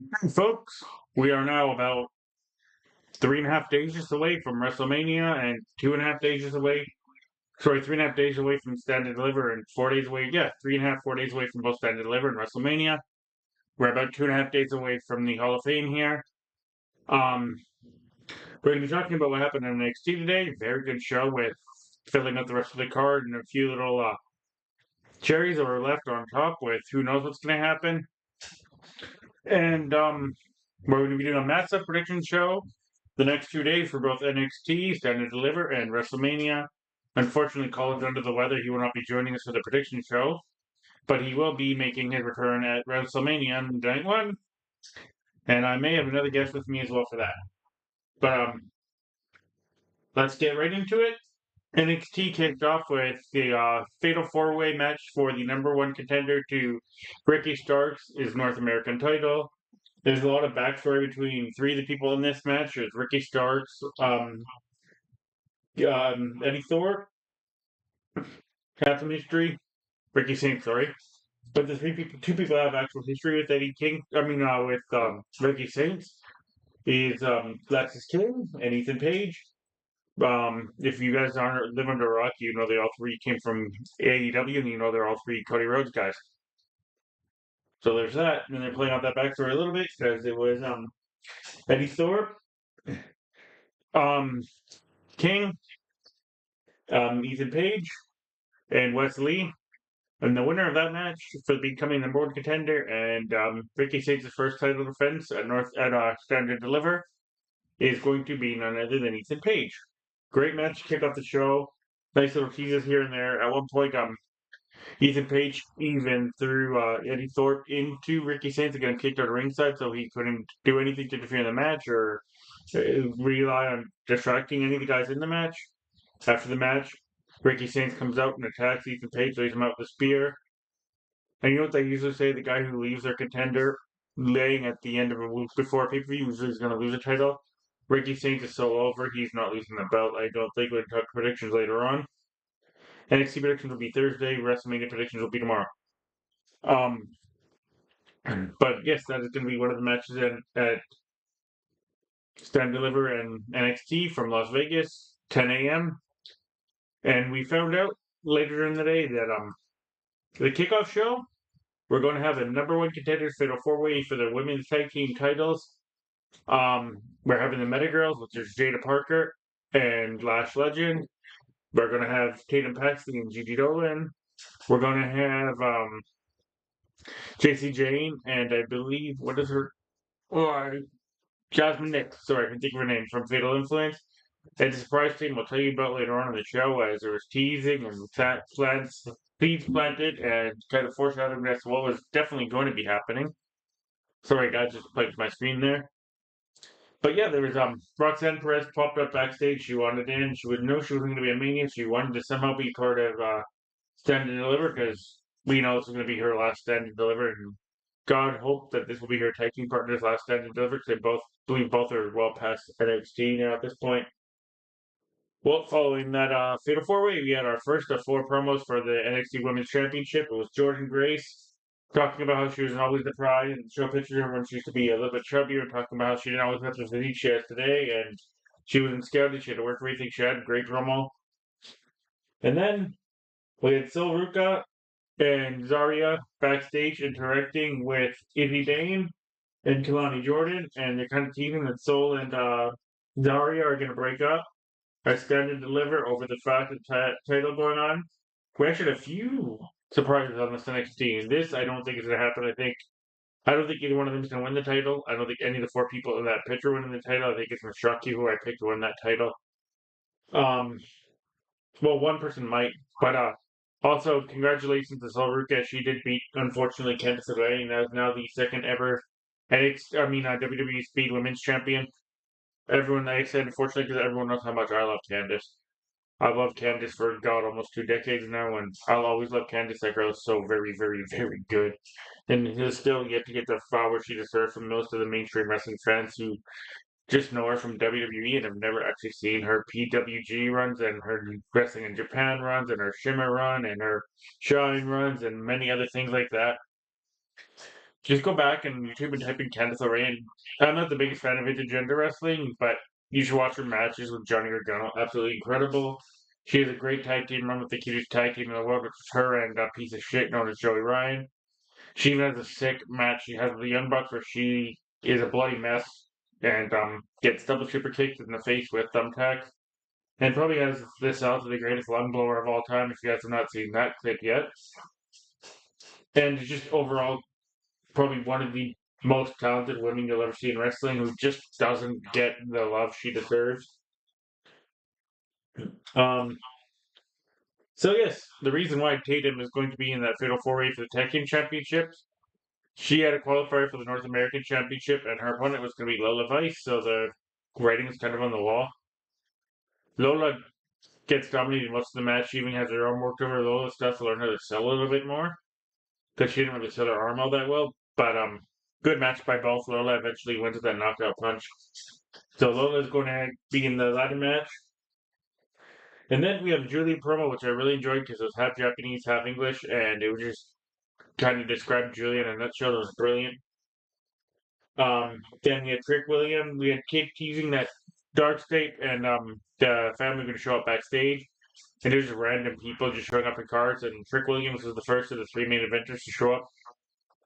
Hey, folks, we are now about 3.5 days just away from WrestleMania and 2.5 days just away. Sorry, 3.5 days away from Stand and Deliver and 4 days away. Yeah, 3.5, 4 days away from both Stand and Deliver and WrestleMania. We're about 2.5 days away from the Hall of Fame here. Um, we're going to be talking about what happened on NXT today. Very good show with filling up the rest of the card and a few little cherries that were left on top with who knows what's going to happen. And we're going to be doing a massive prediction show the next 2 days for both NXT, Stand and Deliver, and WrestleMania. Unfortunately, Colin's under the weather. He will not be joining us for the prediction show, but he will be making his return at WrestleMania Night 1. And I may have another guest with me as well for that. But let's get right into it. NXT kicked off with the Fatal 4-Way match for the number one contender to Ricky Starks' North American title. There's a lot of backstory between three of the people in this match. There's Ricky Starks, Eddie Thorpe, have some history. Ricky Saint, sorry. But the two people have actual history with Eddie King. With Ricky Saints is Lexus King and Ethan Page. If you guys aren't live under a rock, you know they all three came from AEW, and you know they're all three Cody Rhodes guys. So there's that, and they're playing out that backstory a little bit because it was Eddie Thorpe, um, King, Ethan Page, and Wes Lee. And the winner of that match for becoming the number one contender and Ricky Saints' first title defense at Stand and Deliver is going to be none other than Ethan Page. Great match to kick off the show. Nice little teases here and there. At one point, Ethan Page even threw Eddie Thorpe into Ricky Saints and got kicked out of ringside, so he couldn't do anything to interfere in the match or rely on distracting any of the guys in the match. After the match, Ricky Saints comes out and attacks Ethan Page, lays him out with a spear. And you know what they usually say? The guy who leaves their contender laying at the end of a week before pay per view usually is going to lose a title. Ricky Saints is so over, he's not losing the belt. I don't think we'll talk predictions later on. NXT predictions will be Thursday. WrestleMania predictions will be tomorrow. Um, but yes, that is going to be one of the matches at Stand Deliver and NXT from Las Vegas, 10 a.m. And we found out later in the day that the kickoff show, we're going to have a number one contenders fatal 4-way for the women's tag team titles. We're having the Meta Girls, which is Jada Parker and Lash Legend. We're going to have Tatum Paxley and Gigi Dolan. We're going to have JC Jane and I believe, what is her? Oh, Jasmine Nix. Sorry, I can think of her name from Fatal Influence. And the surprise team we'll tell you about later on in the show as there was teasing and seeds planted and kind of foreshadowing as to what was definitely going to be happening. Sorry, guys, just played my screen there. But yeah, there was Roxanne Perez popped up backstage. She wanted in. She would know she wasn't going to be a Mania. She wanted to somehow be part of Stand and Deliver because we know this is going to be her last Stand and Deliver, and God hope that this will be her tag team partner's last Stand and Deliver because they both believe both are well past NXT now at this point. Well, following that Fatal 4-Way, we had our first of four promos for the NXT Women's Championship. It was Jordan Grace talking about how she was always the pride and show pictures of her when she used to be a little bit chubbier and talking about how she didn't always have the physique she has today and she wasn't scouted. She had to work for everything she had. Great promo. And then we had Sil Ruka and Zarya backstage interacting with Izzy Dane and Kalani Jordan, and they're kind of teasing that Sol and Zarya are going to break up. I stand and deliver over the fact that title going on. We actually had a few surprises on this NXT. And this, I don't think is going to happen. I don't think either one of them is going to win the title. I don't think any of the four people in that picture winning the title. I think it's going to shock you who I picked to win that title. Um, well, one person might, but also congratulations to Solruka. She did beat, unfortunately, Candice LeRae, and that is now the second ever WWE Speed Women's Champion. Everyone, like I said, unfortunately, because everyone knows how much I love Candice. I've loved Candice for God almost 2 decades now, and I'll always love Candice. That girl is so very, very, very good, and has still yet to get the flowers she deserves from most of the mainstream wrestling fans who just know her from WWE and have never actually seen her PWG runs and her wrestling in Japan runs and her Shimmer run and her Shine runs and many other things like that. Just go back and YouTube and type in Candice LeRae. And I'm not the biggest fan of intergender wrestling, but you should watch her matches with Johnny Gargano. Absolutely incredible. She has a great tag team run with the cutest tag team in the world, which is her and a piece of shit known as Joey Ryan. She even has a sick match. She has the Young Bucks where she is a bloody mess and gets double super kicked in the face with thumbtacks. And probably has this out to the greatest lung blower of all time if you guys have not seen that clip yet. And just overall probably one of the most talented women you'll ever see in wrestling who just doesn't get the love she deserves. Um, so yes, the reason why Tatum is going to be in that Fatal 4-Way for the Tag Team Championships, she had a qualifier for the North American Championship, and her opponent was going to be Lola Vice, so the writing was kind of on the wall. Lola gets dominated most of the match. She even has her arm worked over. Lola stuff to learn how to sell a little bit more because she didn't really sell her arm all that well. But good match by both. Lola eventually wins with that knockout punch. So Lola's going to be in the ladder match. And then we have Julie promo, which I really enjoyed because it was half Japanese, half English, and it was just kind of described Julie in a nutshell. It was brilliant. Then we had Trick William. We had Kid teasing that Dark State and the family were going to show up backstage. And there's just random people just showing up in cars. And Trick Williams was the first of the three main eventers to show up.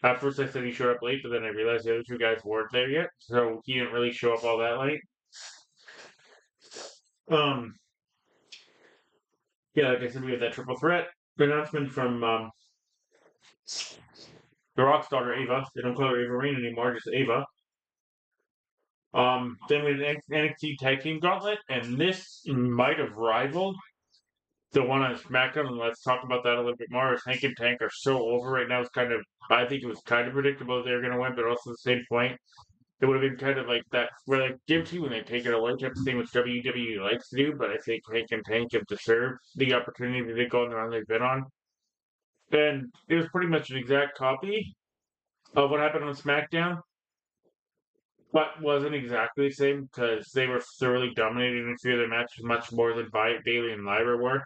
At first, I said he showed up late, but then I realized the other two guys weren't there yet, so he didn't really show up all that late. Um, yeah, like I said, we have that triple threat announcement from the Rock's daughter Ava. They don't call her Ava Rain anymore, just Ava. Then we had an NXT Tag Team Gauntlet, and this might have rivaled the one on SmackDown. And let's talk about that a little bit more. As Hank and Tank are so over right now, it's kind of I think it was kind of predictable they were going to win, but also at the same point, it would have been kind of like that where they give to you when they take it away type of thing, which WWE likes to do. But I think Hank and Tank have deserved the opportunity to go on the run they've been on. And it was pretty much an exact copy of what happened on SmackDown, but wasn't exactly the same because they were thoroughly dominated in a few of their matches, much more than Bailey and Lyra were.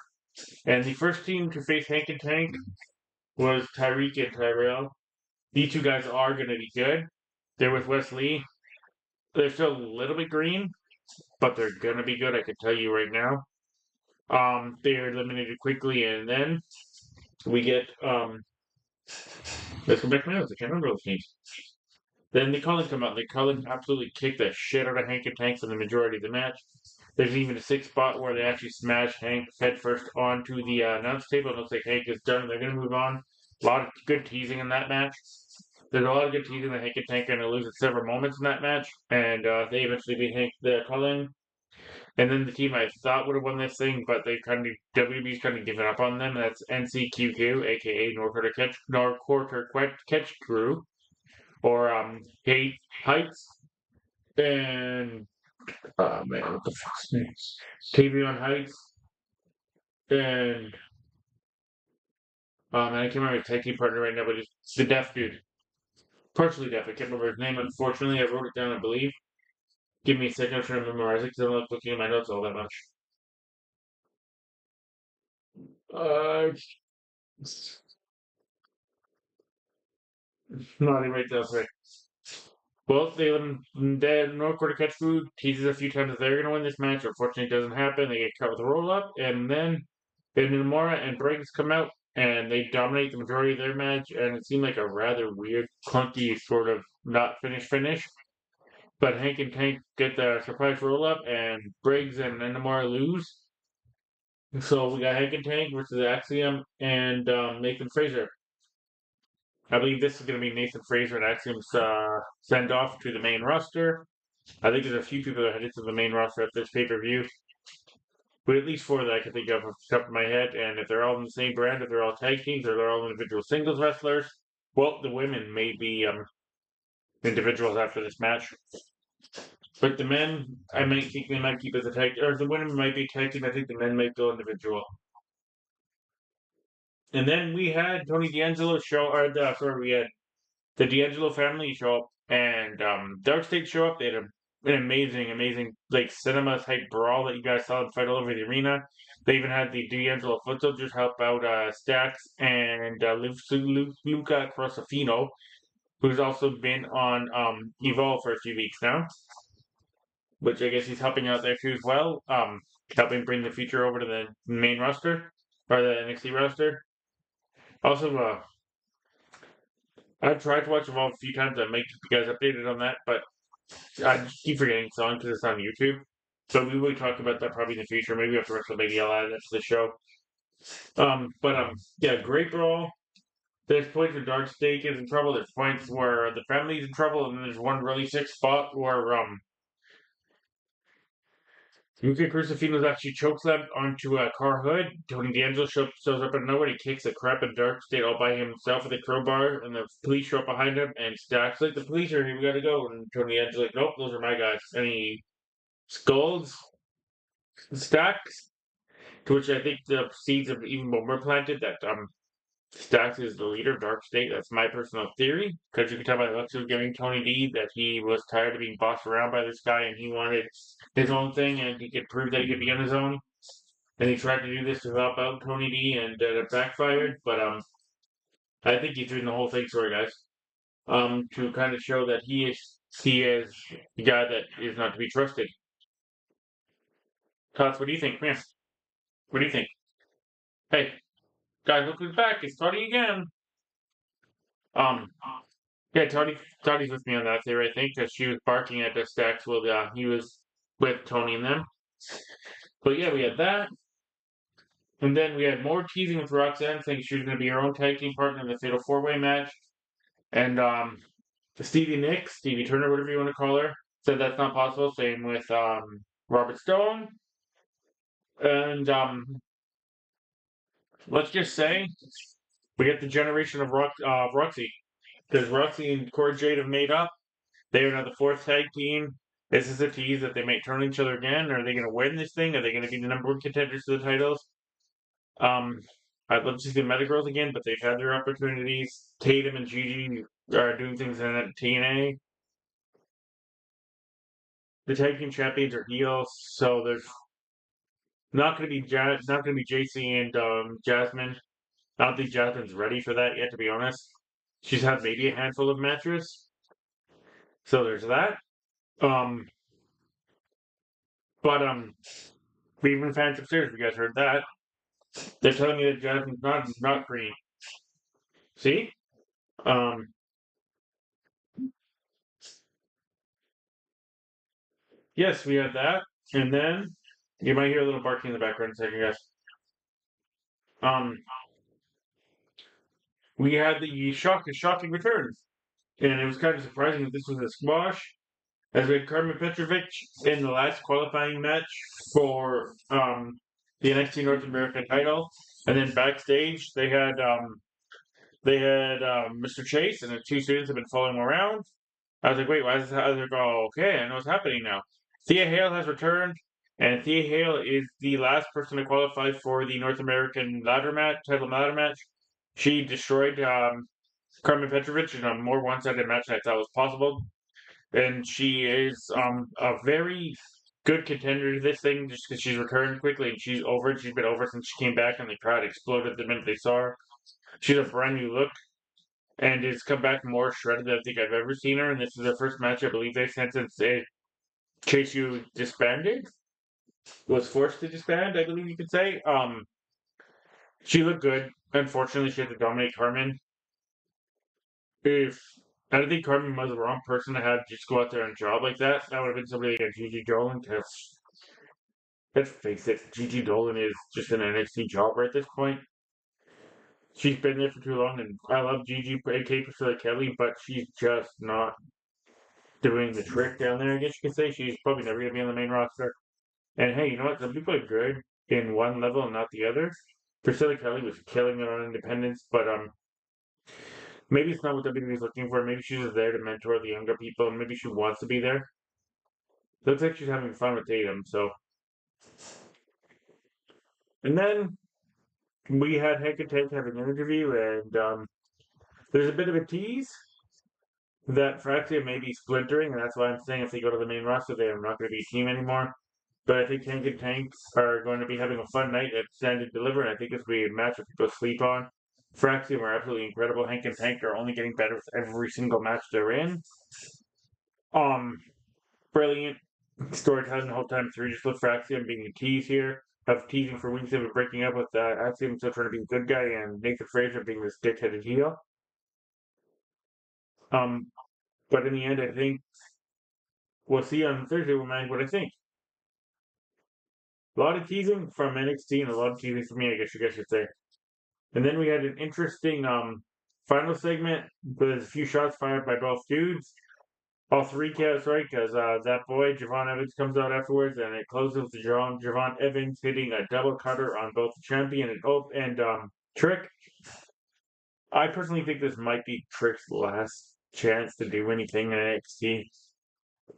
And the first team to face Hank and Tank was Tyreek and Tyrell. These two guys are going to be good. They're with Wes Lee. They're still a little bit green, but they're going to be good. I can tell you right now. They are eliminated quickly, and then we get let's go back to my notes. I can't remember those names. Then the Cullen come out. The Cullen absolutely kicked the shit out of Hank and Tank for the majority of the match. There's even a sick spot where they actually smash Hank headfirst onto the announce table. It looks like Hank is done. They're going to move on. A lot of good teasing in that match. There's a lot of good teasing that Hank and Tank are going to lose at several moments in that match, and they eventually beat Hank the Cullen. And then the team I thought would have won this thing, but they kind of WB's kind of given up on them. That's NCQQ, aka North Quarter Catch Crew, or Hate Heights, and man, what the fuck's name? Tavion Heights, and man, I can't remember his tag team partner right now, but it's the deaf dude, partially deaf. I can't remember his name. Unfortunately, I wrote it down. I believe. Give me a second. I'm trying to memorize it because I'm not looking at my notes all that much. Uh, no, I didn't write down. Sorry. Well, the North Dakota Catch Food teases a few times that they're going to win this match. Unfortunately, it doesn't happen. They get cut with a roll up, and then Namora and Briggs come out and they dominate the majority of their match. And it seemed like a rather weird, clunky sort of not finish. But Hank and Tank get the surprise roll up, and Briggs and Namora lose. So we got Hank and Tank versus Axiom and Nathan Fraser. I believe this is going to be Nathan Fraser and Axiom's send off to the main roster. I think there's a few people that are headed to the main roster at this pay per view. But at least four that I can think of off the top of my head. And if they're all in the same brand, if they're all tag teams, or they're all individual singles wrestlers, well, the women may be individuals after this match. But the men, I might think they might keep as a tag, or the women might be tag team. I think the men might go individual. And then we had Tony D'Angelo show, we had the D'Angelo family show up, and Dark State show up. They had an amazing, like cinema type brawl that you guys saw them fight all over the arena. They even had the D'Angelo foot soldiers help out Stacks and Luca Crosafino. who's also been on Evolve for a few weeks now, which I guess he's helping out there too as well. Helping bring the future over to the main roster or the NXT roster. Also, I've tried to watch Evolve a few times. I might keep you guys updated on that, but I just keep forgetting it's on because it's on YouTube. So we will talk about that probably in the future. Maybe after WrestleMania, I'll add that to the show. Yeah, great brawl. There's points where Dark Snake is in trouble. There's points where the family's in trouble, and then there's one really sick spot where Yuka Crucifino's actually chokeslammed onto a car hood. Tony D'Angelo shows up out of nowhere. He kicks the crap at Dark State all by himself with a crowbar, and the police show up behind him. And Stack's like, "The police are here. We gotta go." And Tony D'Angelo's like, "Nope, those are my guys." And he scolds Stacks, to which I think the seeds of even more were planted that Stacks is the leader of Dark State. That's my personal theory, because you can tell by the looks of giving Tony D that he was tired of being bossed around by this guy and he wanted his own thing and he could prove that he could be on his own. And he tried to do this to help out Tony D and it backfired. But I think he's doing the whole thing, sorry guys, to kind of show that he is the guy that is not to be trusted. Tots, what do you think? Man, what do you think? Hey, guys, look who's back. It's Toddy again. Um, Yeah, Toddy's with me on that theory, I think, because she was barking at the stacks while he was with Tony and them. But yeah, we had that. And then we had more teasing with Roxanne saying she was going to be her own tag team partner in the Fatal 4-Way match. And Stevie Turner, whatever you want to call her, said that's not possible. Same with Robert Stone. And let's just say we get the generation of Roxy. Because Roxy and Cora Jade have made up. They are now the fourth tag team. This is a tease that they might turn each other again. Are they going to win this thing? Are they going to be the number one contenders to the titles? Um, I'd love to see the Metagirls again, but they've had their opportunities. Tatum and Gigi are doing things in TNA. The tag team champions are heels, so there's not going to be not going to be JC and Jasmine. I don't think Jasmine's ready for that yet, to be honest. She's had maybe a handful of matches, so there's that. Um, but even fans upstairs, if you guys heard that, they're telling me that Jasmine's not green. See? Um, yes, we had that, and then you might hear a little barking in the background in a second, guys. Um, we had the shocking returns, and it was kind of surprising that this was a squash. As we had Carmen Petrovic in the last qualifying match for the NXT North American title, and then backstage they had Mr. Chase and the two students have been following him around. I was like, wait, why is this? I was like, oh, okay, I know what's happening now. Thea Hale has returned, and Thea Hale is the last person to qualify for the North American title ladder match. She destroyed Carmen Petrovic in a more one-sided match than I thought was possible, and she is a very good contender to this thing just because she's returned quickly and she's over it. She's been over since she came back, and the crowd exploded the minute they saw her. She's a brand new look and has come back more shredded than I think I've ever seen her. And this is her first match, I believe, they've since Chase U disbanded, was forced to disband, I believe you could say. She looked good. Unfortunately, she had to dominate Carmen. If I don't think Carmen was the wrong person to have just go out there and job like that. That would have been somebody like Gigi Dolan. Because let's face it, Gigi Dolan is just an NXT jobber at this point. She's been there for too long, and I love Gigi, aka Priscilla Kelly, but she's just not doing the trick down there. I guess you could say she's probably never gonna be on the main roster. And hey, you know what? Some people are good in one level and not the other. Priscilla Kelly was killing it on Independence, but maybe it's not what WWE's looking for. Maybe she's just there to mentor the younger people, and maybe she wants to be there. Looks like she's having fun with Tatum. So, and then we had Hank and Tank having an interview, and there's a bit of a tease that Fraxia may be splintering, and that's why I'm saying if they go to the main roster, they are not going to be a team anymore. But I think Hank and Tanks are going to be having a fun night at Stand and Deliver, and I think this will be a match that people sleep on. Fraxium are absolutely incredible. Hank and Tank are only getting better with every single match they're in. Um, Brilliant storytelling the whole time through, just with Fraxium being a tease here. Of teasing for weeks of breaking up with Axiom still trying to be a good guy and Nathan Fraser being this dick-headed heel. Um, but in the end, I think we'll see on Thursday what I think. A lot of teasing from NXT and a lot of teasing from me, I guess you guys should say. And then we had an interesting final segment with a few shots fired by both dudes. All three counts, right? Because that boy, Javon Evans, comes out afterwards, and it closes with Javon Evans hitting a double cutter on both the champion and Trick. I personally think this might be Trick's last chance to do anything in NXT.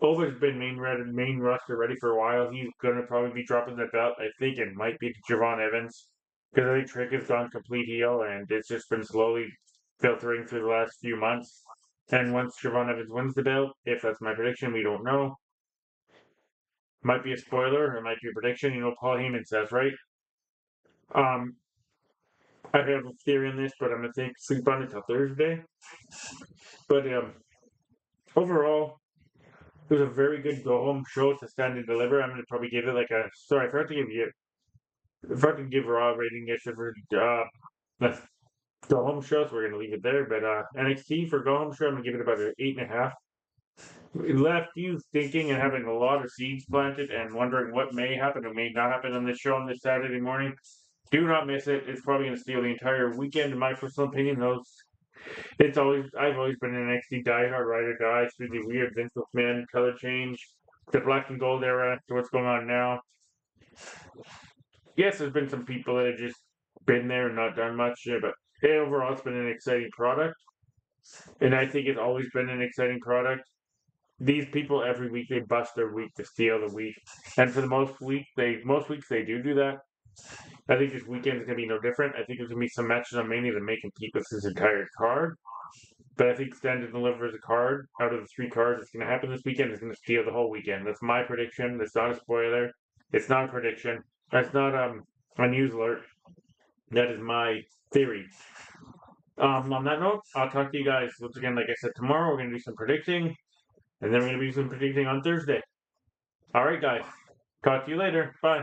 Over's been main roster ready for a while. He's gonna probably be dropping the belt. I think it might be Javon Evans because I think Trick has gone complete heel, and it's just been slowly filtering through the last few months. And once Javon Evans wins the belt, if that's my prediction, we don't know. Might be a spoiler, it might be a prediction. You know, Paul Heyman says, right? Um, I have a theory on this, but I'm gonna sleep on it till Thursday. But overall, it was a very good go home show to stand and deliver. I'm gonna probably give it like a. Sorry, I forgot to give you. If I could give Raw a rating, I should for the go home show. So we're gonna leave it there. But NXT for go home show, I'm gonna give it about an 8.5. It left you thinking and having a lot of seeds planted and wondering what may happen or may not happen on this show on this Saturday morning. Do not miss it. It's probably going to steal the entire weekend, in my personal opinion. I've always been an NXT diehard, ride or die through the weird Vince McMahon color change, the black and gold era to what's going on now. Yes, there's been some people that have just been there and not done much, but overall, it's been an exciting product, and I think it's always been an exciting product. These people every week they bust their week to steal the week, and for the most weeks they do that. I think this weekend is gonna be no different. I think there's gonna be some matches on Mania that may compete with this entire card. But I think Stand and Deliver is a card out of the three cards that's going to happen this weekend. Is going to steal the whole weekend. That's my prediction. That's not a spoiler. It's not a prediction. That's not a news alert. That is my theory. On that note, I'll talk to you guys once again. Like I said, tomorrow we're going to do some predicting, and then we're going to do some predicting on Thursday. All right, guys. Talk to you later. Bye.